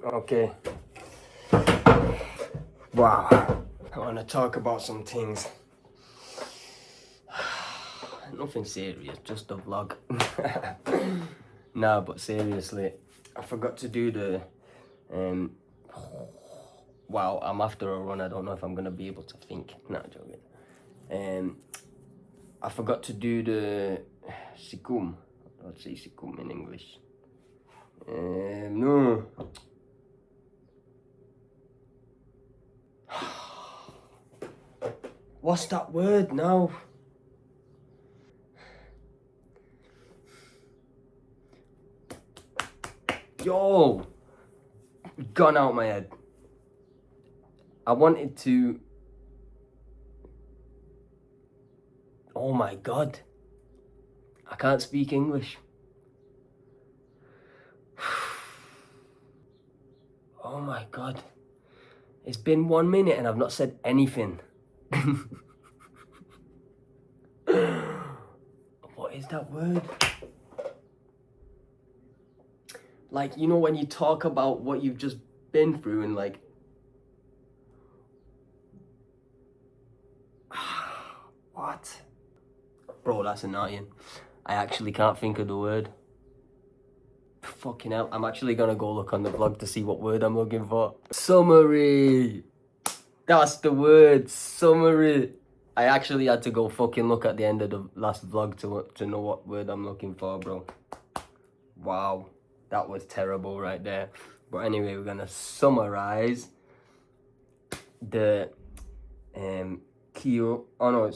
Okay. Wow. I want to talk about some things. Nothing serious, just a vlog. Nah, but seriously, I forgot to do the wow, I'm after a run. I don't know if I'm gonna be able to think. No, joking. I forgot to do the sikum. Let's say sikum in English. No. What's that word now? Yo, gone out my head. I wanted to. Oh my god, I can't speak English. Oh my god, it's been 1 minute and I've not said anything. What is that word? Like, you know, when you talk about what you've just been through and like, what? Bro, that's annoying. I actually can't think of the word. Fucking hell, I'm actually gonna go look on the vlog to see what word I'm looking for. Summary! That's the word, summary. I actually had to go fucking look at the end of the last vlog to know what word I'm looking for, bro. Wow, that was terrible right there. But anyway, we're gonna summarize the Kiel. Oh no,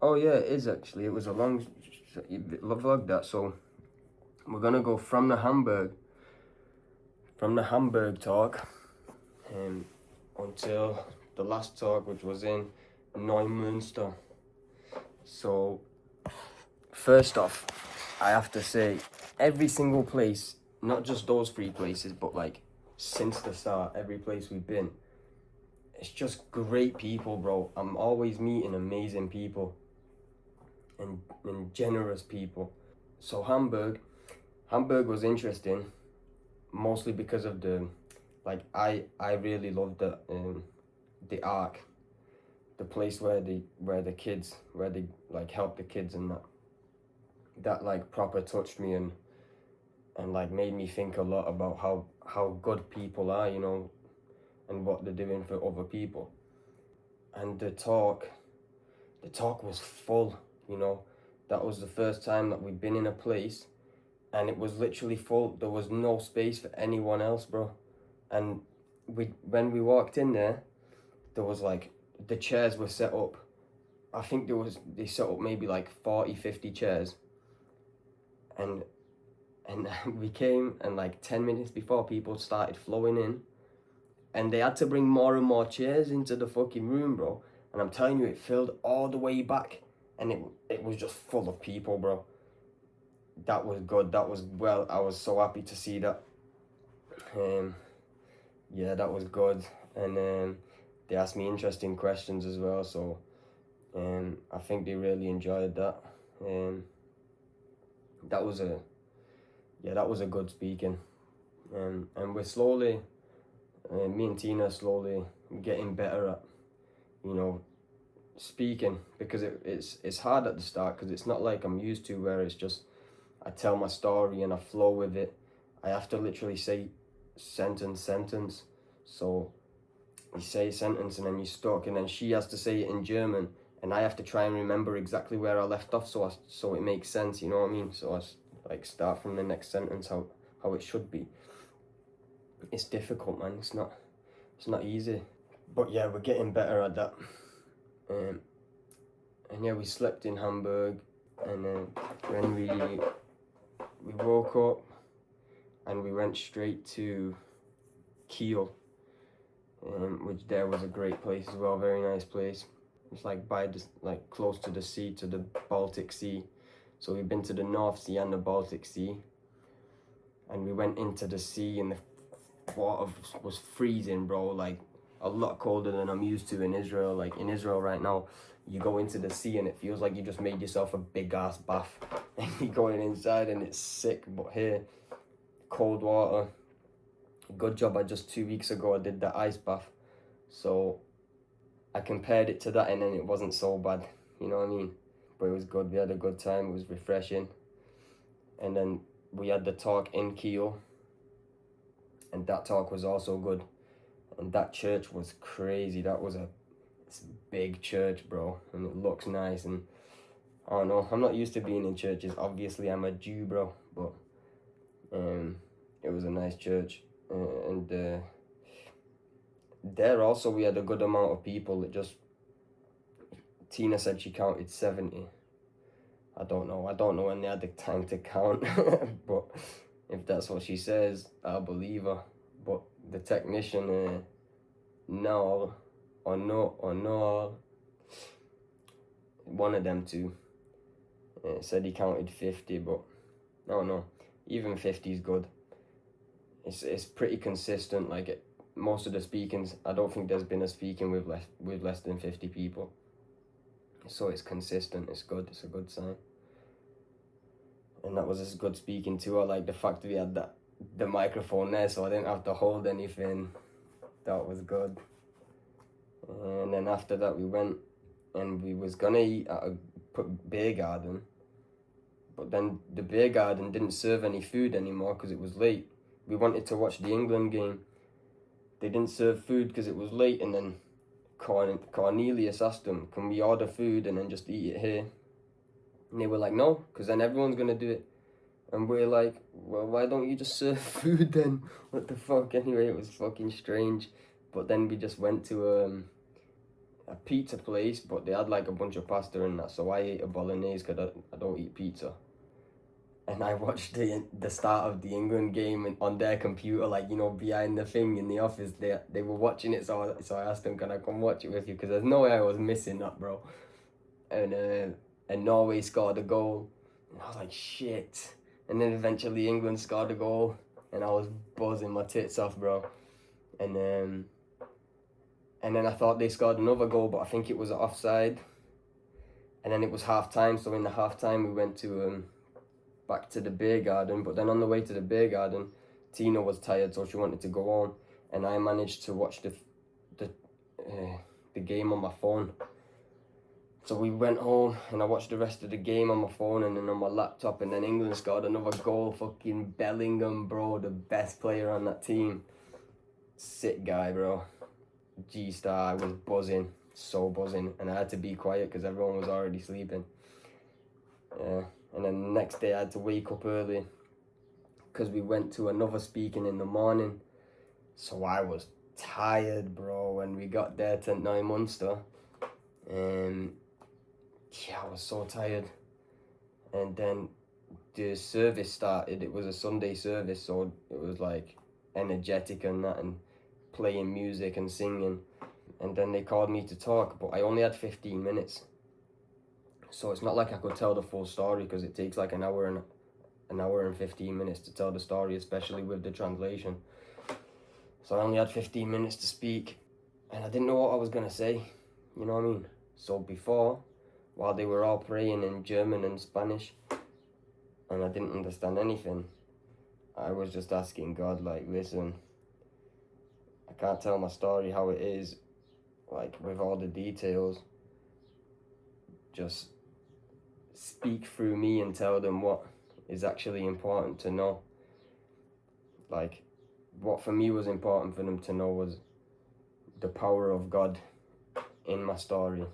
oh yeah, it is actually. It was a long vlog that. So we're gonna go from the Hamburg talk, until the last talk, which was in Neumünster. So first off, I have to say, every single place, not just those 3 places, but like since the start, every place we've been, it's just great people, bro. I'm always meeting amazing people and generous people. So Hamburg was interesting, mostly because of the, like, I really loved the Ark, the place where they like help the kids, and that like proper touched me and like made me think a lot about how good people are, you know, and what they're doing for other people. And the talk was full, you know. That was the first time that we'd been in a place and it was literally full. There was no space for anyone else, bro. And when we walked in there was like, the chairs were set up. I think they set up maybe like 40-50 chairs, and we came, and like 10 minutes before, people started flowing in, and they had to bring more and more chairs into the fucking room, bro. And I'm telling you, it filled all the way back, and it was just full of people, bro. That was good. That was, well, I was so happy to see that. Yeah, that was good. And they asked me interesting questions as well, so I think they really enjoyed that. That was a good speaking. And we're slowly, me and Tina slowly getting better at, you know, speaking, because it's hard at the start, because it's not like I'm used to, where it's just I tell my story and I flow with it. I have to literally say sentence. So you say a sentence and then you stuck, and then she has to say it in German, and I have to try and remember exactly where I left off, so it makes sense, you know what I mean? So I like start from the next sentence how it should be. It's difficult, man. It's not easy. But yeah, we're getting better at that. And yeah, we slept in Hamburg, and when we woke up and we went straight to Kiel, which there was a great place as well, very nice place. It's like like close to the sea, to the Baltic Sea. So we've been to the North Sea and the Baltic Sea, and we went into the sea, and the water was freezing, bro, like a lot colder than I'm used to in Israel. Like in Israel right now, you go into the sea and it feels like you just made yourself a big ass bath and you're going inside and it's sick. But here, cold water, Good job, just 2 weeks ago I did the ice bath. So I compared it to that and then it wasn't so bad. You know what I mean? But it was good. We had a good time. It was refreshing. And then we had the talk in Kiel. And that talk was also good. And that church was crazy. That was a big church, bro. And it looks nice. And I don't know. I'm not used to being in churches. Obviously, I'm a Jew, bro. But it was a nice church. And there also we had a good amount of people that just... Tina said she counted 70. I don't know when they had the time to count. But if that's what she says, I'll believe her. But the technician, no, one of them two, said he counted 50, but I don't know. Even 50 is good. It's pretty consistent. Like most of the speakings, I don't think there's been a speaking with less than 50 people. So it's consistent. It's good. It's a good sign. And that was a good speaking too. I like the fact that we had the microphone there, so I didn't have to hold anything. That was good. And then after that, we went and we was gonna eat at a beer garden, but then the beer garden didn't serve any food anymore because it was late. We wanted to watch the England game. They didn't serve food because it was late, and then Cornelius asked them, "Can we order food and then just eat it here?" And they were like, "No, because then everyone's gonna do it." And we're like, "Well, why don't you just serve food then? What the fuck?" Anyway, it was fucking strange. But then we just went to a pizza place, but they had like a bunch of pasta and that, so I ate a bolognese because I don't eat pizza. And I watched the start of the England game on their computer, like, you know, behind the thing in the office. They were watching it, so I asked them, "Can I come watch it with you?" Because there's no way I was missing that, bro. And Norway scored a goal, and I was like, shit. And then eventually England scored a goal, and I was buzzing my tits off, bro. And then I thought they scored another goal, but I think it was offside. And then it was half time, so in the half time we went to back to the beer garden. But then on the way to the beer garden, Tina was tired, so she wanted to go home, and I managed to watch the game on my phone. So we went home and I watched the rest of the game on my phone and then on my laptop, and then England scored another goal. Fucking Bellingham, bro, the best player on that team. Sick guy, bro. G-star. I was buzzing, so buzzing, and I had to be quiet because everyone was already sleeping. Yeah. And then the next day I had to wake up early because we went to another speaking in the morning. So I was tired, bro, when we got there to Neumünster. Yeah, I was so tired. And then the service started. It was a Sunday service, so it was like energetic and that, and playing music and singing. And then they called me to talk, but I only had 15 minutes. So it's not like I could tell the full story because it takes like an hour and 15 minutes to tell the story, especially with the translation. So I only had 15 minutes to speak, and I didn't know what I was gonna say. You know what I mean? So before, while they were all praying in German and Spanish, and I didn't understand anything, I was just asking God, like, listen, I can't tell my story how it is, like, with all the details. Just speak through me and tell them what is actually important to know. Like, what for me was important for them to know was the power of God in my story.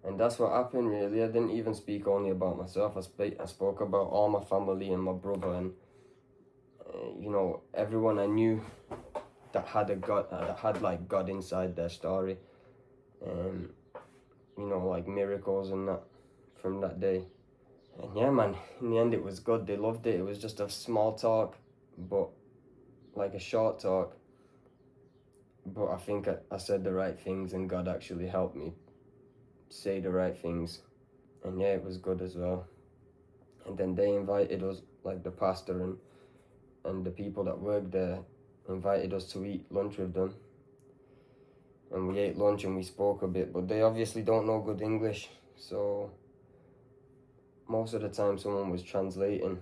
And that's what happened, really. I didn't even speak only about myself. I spoke about all my family and my brother, and you know, everyone I knew that had like God inside their story. You know, like miracles and that from that day. And yeah, man, in the end it was good. They loved it. It was just a small talk, but like a short talk. But I think I said the right things, and God actually helped me say the right things. And yeah, it was good as well. And then they invited us, like the pastor and the people that worked there invited us to eat lunch with them. And we ate lunch and we spoke a bit, but they obviously don't know good English, so most of the time someone was translating.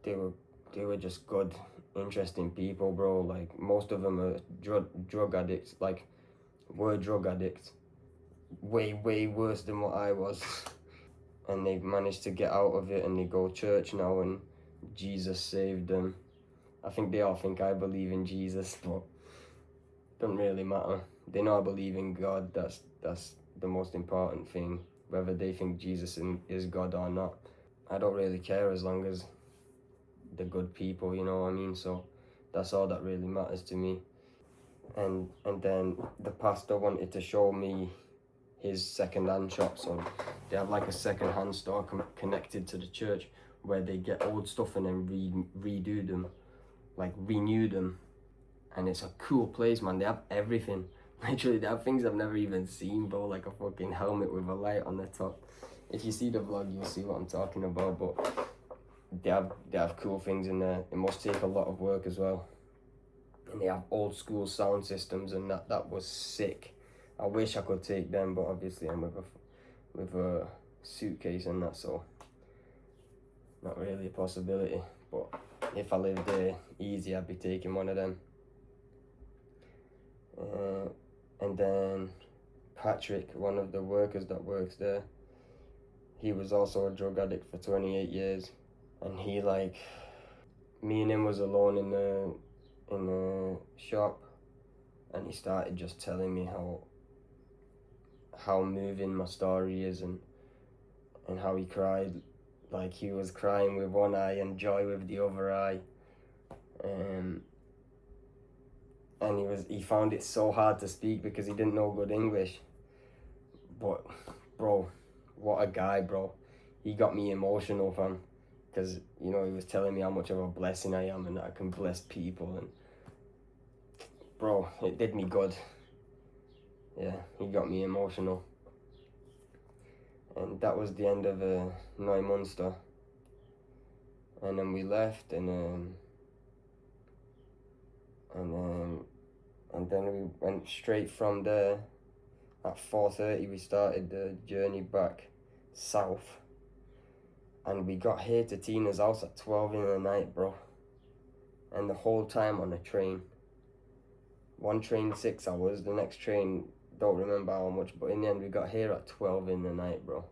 They were just good interesting people, bro. Like, most of them are drug addicts, like, were drug addicts. Way worse than what I was. And they've managed to get out of it, and they go to church now, and Jesus saved them. I think they all think I believe in Jesus, but doesn't really matter. They know I believe in God. That's the most important thing. Whether they think Jesus is God or not, I don't really care, as long as they're good people, you know what I mean? So that's all that really matters to me. And then the pastor wanted to show me his second-hand shop. So they have like a second-hand store connected to the church, where they get old stuff and then redo them, like renew them. And it's a cool place, man. They have everything. Literally, they have things I've never even seen, bro. Like a fucking helmet with a light on the top. If you see the vlog, you'll see what I'm talking about. But they have cool things in there. It must take a lot of work as well. And they have old school sound systems, and that was sick. I wish I could take them, but obviously I'm with a suitcase and that, so not really a possibility. But if I lived there easy, I'd be taking one of them. And then Patrick, one of the workers that works there, he was also a drug addict for 28 years. And he, like, me and him was alone in the shop, and he started just telling me how moving my story is, and how he cried. Like, he was crying with one eye and joy with the other eye. And he found it so hard to speak because he didn't know good English. But, bro, what a guy, bro. He got me emotional, fam. Because, you know, he was telling me how much of a blessing I am and that I can bless people. And, bro, it did me good. Yeah, he got me emotional. And that was the end of Neumünster. And then we left, and then we went straight from there. At 4:30 we started the journey back south. And we got here to Tina's house at 12 in the night, bro. And the whole time on a train. One train 6 hours, the next train, don't remember how much, but in the end we got here at 12 in the night, bro.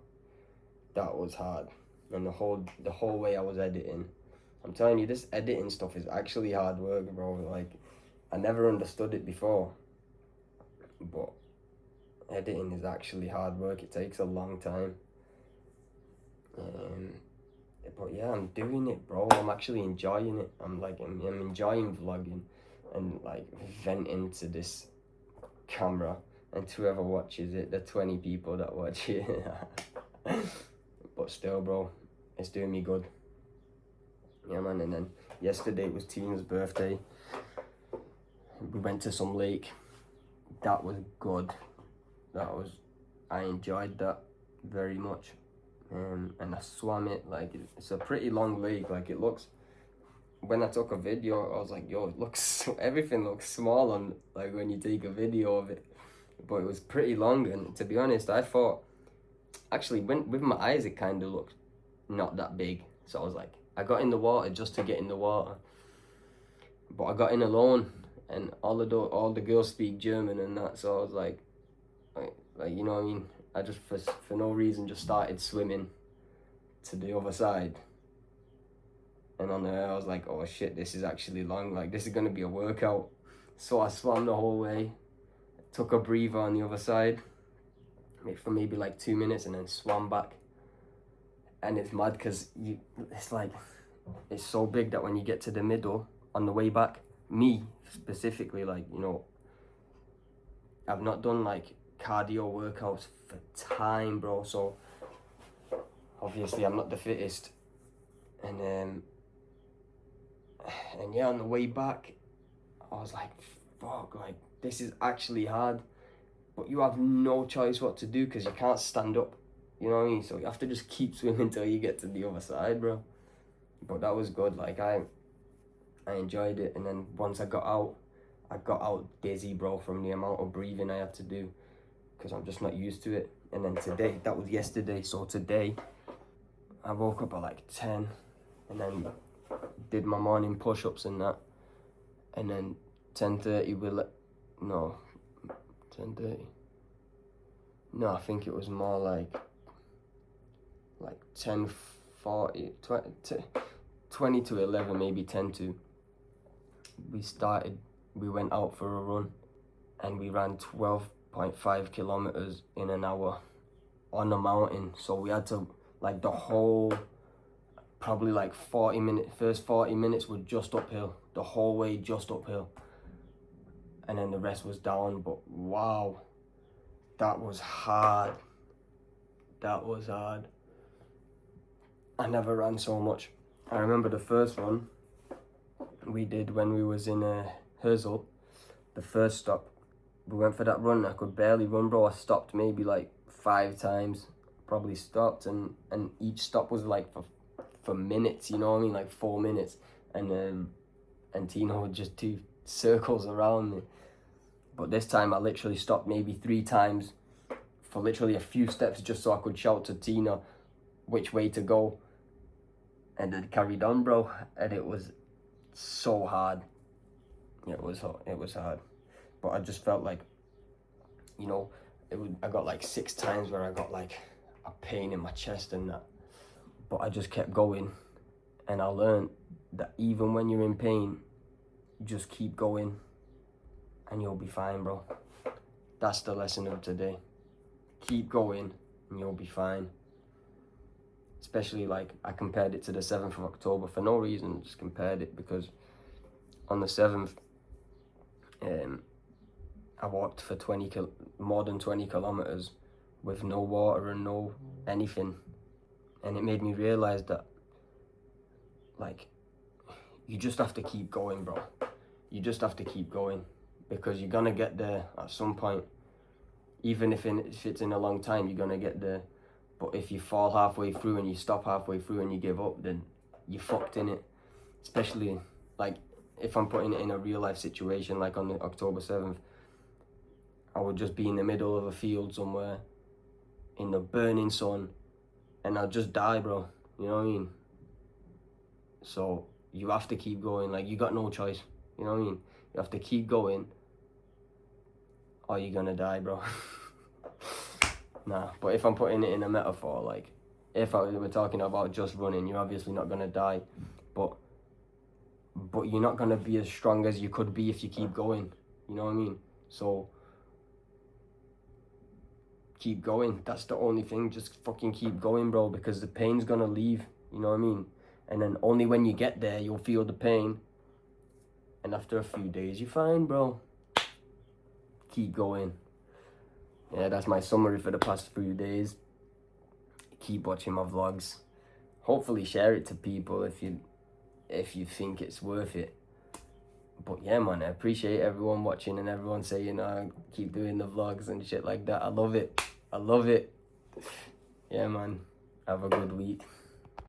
That was hard. And the whole way I was editing. I'm telling you, this editing stuff is actually hard work, bro. Like, I never understood it before. But editing is actually hard work. It takes a long time. But yeah, I'm doing it, bro. I'm actually enjoying it. I'm enjoying vlogging and like venting to this camera, and to whoever watches it, the 20 people that watch it. But still, bro, it's doing me good. Yeah, man. And then yesterday was Tina's birthday. We went to some lake. That was good. I enjoyed that very much. And I swam it. Like, it's a pretty long lake. Like, it looks, when I took a video, I was like, yo, everything looks small on, like, when you take a video of it. But it was pretty long, and to be honest, I thought, actually, with my eyes, it kind of looked not that big. So I was like, I got in the water just to get in the water. But I got in alone, and all the girls speak German and that, so I was like, you know what I mean? I just, for no reason, just started swimming to the other side. And on there, I was like, oh shit, this is actually long. Like, this is going to be a workout. So I swam the whole way, took a breather on the other side for maybe like 2 minutes, and then swam back. And it's mad because it's so big that when you get to the middle on the way back, me specifically, like, you know, I've not done like cardio workouts for time, bro, so obviously I'm not the fittest. And yeah, on the way back, I was like, fuck, like, this is actually hard. But you have no choice what to do because you can't stand up, you know what I mean? So you have to just keep swimming until you get to the other side, bro. But that was good. Like, I enjoyed it. And then once I got out dizzy, bro, from the amount of breathing I had to do, because I'm just not used to it. And then today, that was yesterday, so today I woke up at like 10 and then did my morning push-ups and that, and then 10:30 no, 10:30. No, I think it was more like 10:40, 20 to 11, maybe 10 to. We went out for a run, and we ran 12.5 kilometers in an hour on a mountain. So we had to, like, the whole, probably like 40 minutes, first 40 minutes were just uphill, the whole way just uphill. And then the rest was down, but wow, that was hard. That was hard. I never ran so much. I remember the first run we did when we was in Herzl, the first stop. We went for that run. I could barely run, bro. I stopped maybe like 5 times. Probably stopped, and each stop was like for minutes. You know what I mean? Like 4 minutes, and Tino would just do circles around me. But this time I literally stopped maybe 3 times for literally a few steps, just so I could shout to Tina which way to go, and then carried on, bro. And it was so hard. It was hard, but I just felt like, you know, I got like 6 times where I got like a pain in my chest and that, but I just kept going, and I learned that even when you're in pain, just keep going and you'll be fine, bro. That's the lesson of today. Keep going and you'll be fine. Especially, like, I compared it to the 7th of October for no reason. Just compared it because on the 7th, I walked for more than 20 kilometers with no water and no anything. And it made me realize that, like, you just have to keep going, bro. You just have to keep going, because you're gonna get there at some point. Even if it's in a long time, you're gonna get there. But if you fall halfway through and you stop halfway through and you give up, then you're fucked in it. Especially, like, if I'm putting it in a real life situation, like on the October 7th, I would just be in the middle of a field somewhere in the burning sun, and I'd just die, bro. You know what I mean? So you have to keep going. Like, you got no choice. You know what I mean? You have to keep going, or you're gonna die, bro. Nah, but if I'm putting it in a metaphor, like, if we're talking about just running, you're obviously not gonna die, but you're not gonna be as strong as you could be if you keep going. You know what I mean? So keep going. That's the only thing. Just fucking keep going, bro, because the pain's gonna leave. You know what I mean? And then only when you get there, you'll feel the pain. And after a few days, you're fine, bro. Keep going. Yeah, that's my summary for the past few days. Keep watching my vlogs. Hopefully share it to people if you think it's worth it. But yeah, man, I appreciate everyone watching and everyone saying, keep doing the vlogs and shit like that. I love it. I love it. Yeah, man. Have a good week.